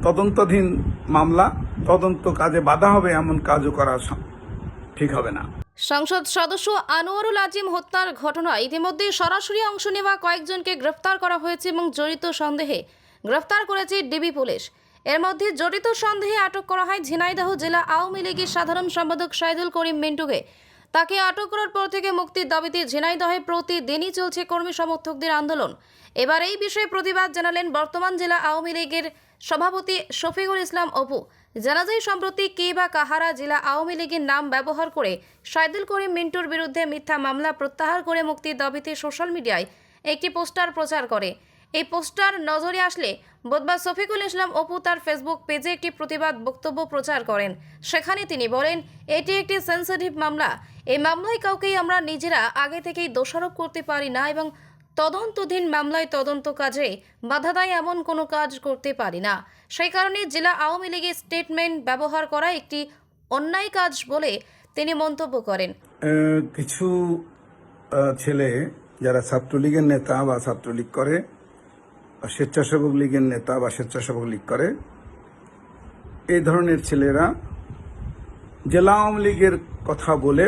তদন্তাধীন মামলা, তদন্ত কাজে বাধা হবে এমন কাজও করা ঠিক হবে না। সংসদ সদস্য আনোয়ারুল আজিম হত্যার ঘটনায় ইতিমধ্যে সরাসরি অংশ নেওয়া কয়েকজনকে গ্রেফতার করা হয়েছে এবং জড়িত সন্দেহে গ্রেফতার করেছে ডিবি পুলিশ। এর মধ্যে জড়িত সন্দেহে আটক করা হয় ঝিনাইদহ জেলা আওয়ামী লীগের সাধারণ সম্পাদক সাইদুল করিম মিন্টুকে। তাকে আটক করার পর থেকে মুক্তির দাবিতে ঝিনাইদহে প্রতিদিনই চলছে কর্মী সমর্থকদের আন্দোলন। এবার এই বিষয়ে প্রতিবাদ জানালেন বর্তমান জেলা আওয়ামী লীগের সভাপতি শফিকুল ইসলাম অপু। জানা যায়, সম্প্রতি কে বা কাহারা জেলা আওয়ামী লীগের নাম ব্যবহার করে সাইদুল করিম মিন্টুর বিরুদ্ধে মিথ্যা মামলা প্রত্যাহার করে মুক্তির দাবিতে সোশ্যাল মিডিয়ায় একটি পোস্টার প্রচার করে। এই পোস্টার নজরে আসলে বুধবার শফিকুল ইসলাম অপু তার ফেসবুক পেজে একটি প্রতিবাদ বক্তব্য প্রচার করেন। সেখানে তিনি বলেন, এটি একটি সেন্সিটিভ মামলা। এই মামলায় কাউকেই আমরা নিজেরা আগে থেকেই দোষারোপ করতে পারি না এবং তদন্তাধীন মামলায় তদন্ত কাজে বাধা দেয় এমন কোনো কাজ করতে পারি না। সেই কারণে জেলা আওয়ামী লীগের স্টেটমেন্ট ব্যবহার করা একটি অন্যায় কাজ বলে তিনি মন্তব্য করেন। কিছু ছেলে যারা ছাত্রলীগের নেতা বা ছাত্রলীগ করে, স্বেচ্ছাসেবক লীগের নেতা বা স্বেচ্ছাসেবক লীগ করে, এই ধরনের ছেলেরা জেলা আওয়ামী লীগের কথা বলে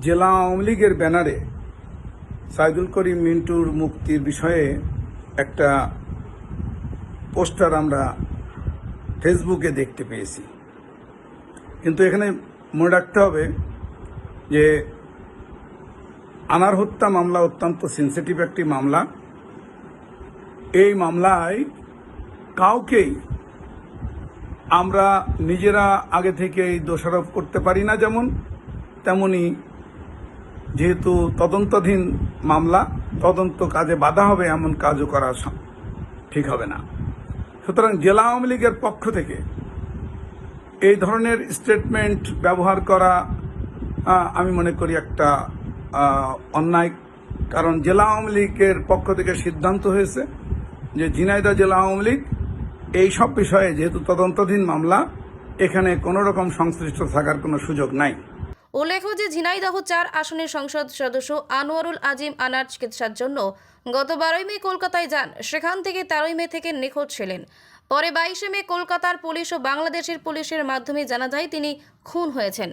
জেলা আওয়ামী লীগের ব্যানারে সাইদুল করিম মিন্টুর মুক্তির বিষয়ে একটা পোস্টার আমরা ফেসবুকে দেখতে পেয়েছি। কিন্তু এখানে মনে রাখতে হবে যে আনার হত্যা মামলা অত্যন্ত সেন্সিটিভ একটি মামলা। এই মামলায় কাউকেই আমরা নিজেরা আগে থেকেই দোষারোপ করতে পারি না, যেমন তেমনি যেহেতু তদন্তাধীন মামলা, তদন্ত কাজে বাধা হবে এমন কাজও করা ঠিক হবে না। সুতরাং জেলা আওয়ামী লীগের পক্ষ থেকে এই ধরনের স্টেটমেন্ট ব্যবহার করা আমি মনে করি একটা অন্যায়। কারণ জেলা আওয়ামী লীগের পক্ষ থেকে সিদ্ধান্ত হয়েছে যে ঝিনাইদহ জেলা আওয়ামী লীগ এই সব বিষয়ে, যেহেতু তদন্তাধীন মামলা, এখানে কোনো রকম সংশ্লিষ্ট থাকার কোনো সুযোগ নাই। উল্লেখ্য যে ঝিনাইদহ 4 আসনের সংসদ সদস্য আনোয়ারুল আজিম আনার চিকিৎসার জন্য গত 12 মে কলকাতায় যান। সেখান থেকে 13 মে থেকে নিখোঁজ ছিলেন। পরে 22 মে কলকাতার পুলিশ ও বাংলাদেশের পুলিশের মাধ্যমে জানা যায় তিনি খুন হয়েছেন।